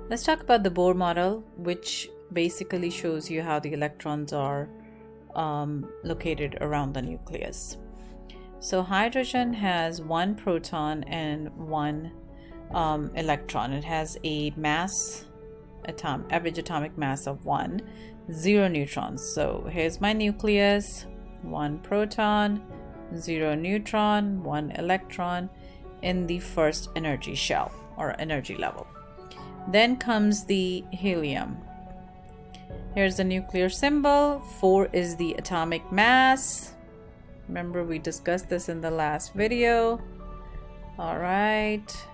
Let's talk about the Bohr model, which basically shows you how the electrons are located around the nucleus. So hydrogen has one proton and one electron. It has a average atomic mass of 1, 0 neutrons. So here's my nucleus, 1 proton, 0 neutron, 1 electron in the first energy shell or energy level. Then comes the helium. Here's the nuclear symbol. 4 is the atomic mass. Remember, we discussed this in the last video. All right.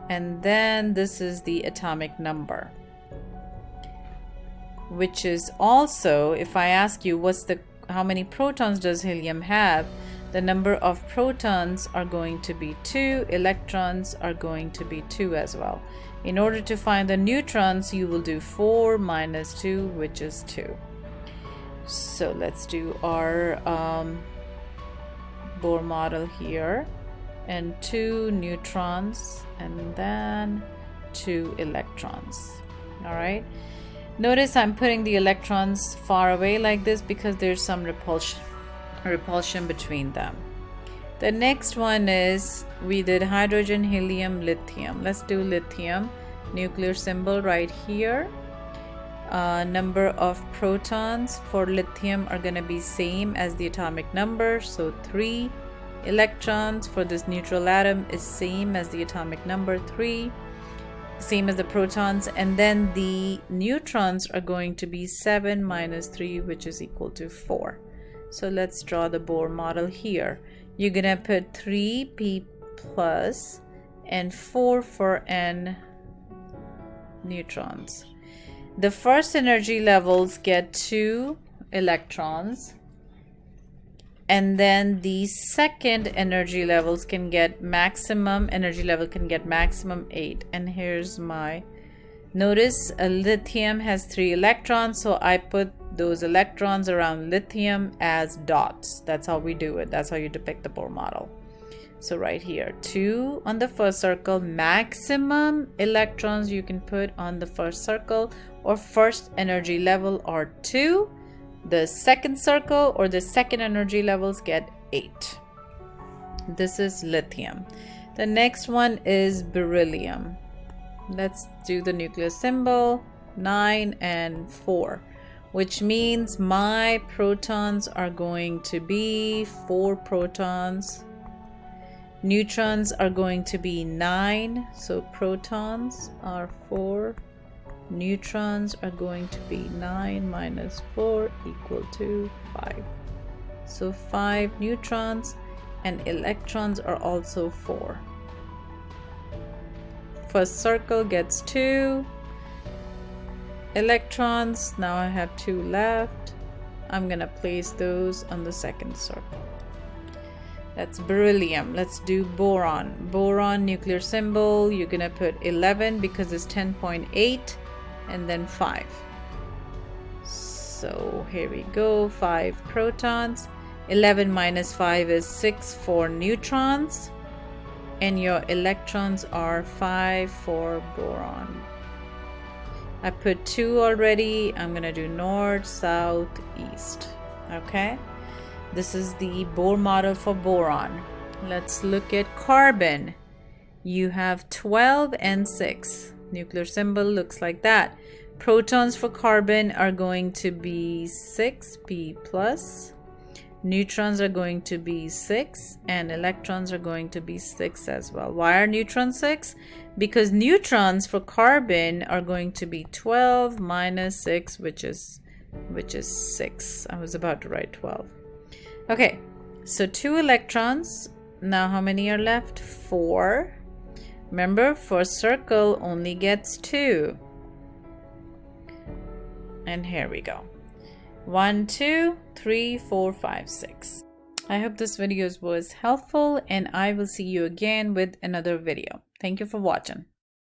And then this is the atomic number, which is also, if I ask you how many protons does helium have, the number of protons are going to be 2, electrons are going to be 2 as well. In order to find the neutrons, you will do 4 minus 2, which is 2. So let's do our Bohr model here. And 2 neutrons and then 2 electrons. All right. Notice I'm putting the electrons far away like this because there's some repulsion between them. The next one is, we did hydrogen, helium, lithium. Let's do lithium. Nuclear symbol right here. Number of protons for lithium are going to be same as the atomic number, so 3. Electrons for this neutral atom is same as the atomic number, 3. Same as the protons, and then the neutrons are going to be 7 minus 3, which is equal to 4. So let's draw the Bohr model here. You're gonna put 3p plus and 4 for n neutrons. The first energy levels get 2 electrons, and then the second energy levels can get maximum 8. And here's my, notice a lithium has 3 electrons, so I put those electrons around lithium as dots. That's how we do it. That's how you depict the Bohr model. So right here, 2 on the first circle, maximum electrons you can put on the first circle or first energy level are 2. The second circle or the second energy levels get 8. This is lithium. The next one is beryllium. Let's do the nuclear symbol, 9 and 4, which means my protons are going to be 4 protons. Neutrons are going to be 9, so protons are 4. Neutrons are going to be 9 minus 4 equal to 5. So 5 neutrons, and electrons are also 4. First circle gets 2 electrons. Now I have 2 left. I'm gonna place those on the second circle. That's beryllium. Let's do boron. Boron nuclear symbol, you're gonna put 11 because it's 10.8. and then 5. So here we go, 5 protons. 11 minus 5 is 6 for neutrons, and your electrons are 5 for boron. I put 2 already. I'm gonna do north, south, east. Okay, this is the Bohr model for boron. Let's look at carbon. You have 12 and 6. Nuclear symbol looks like that. Protons for carbon are going to be 6p plus. Neutrons are going to be 6, and electrons are going to be 6 as well. Why are neutrons 6? Because neutrons for carbon are going to be 12 minus 6, which is 6. I was about to write 12. Okay, so 2 electrons. Now how many are left? 4. Remember, first circle only gets 2. And here we go. 1, 2, 3, 4, 5, 6. I hope this video was helpful, and I will see you again with another video. Thank you for watching.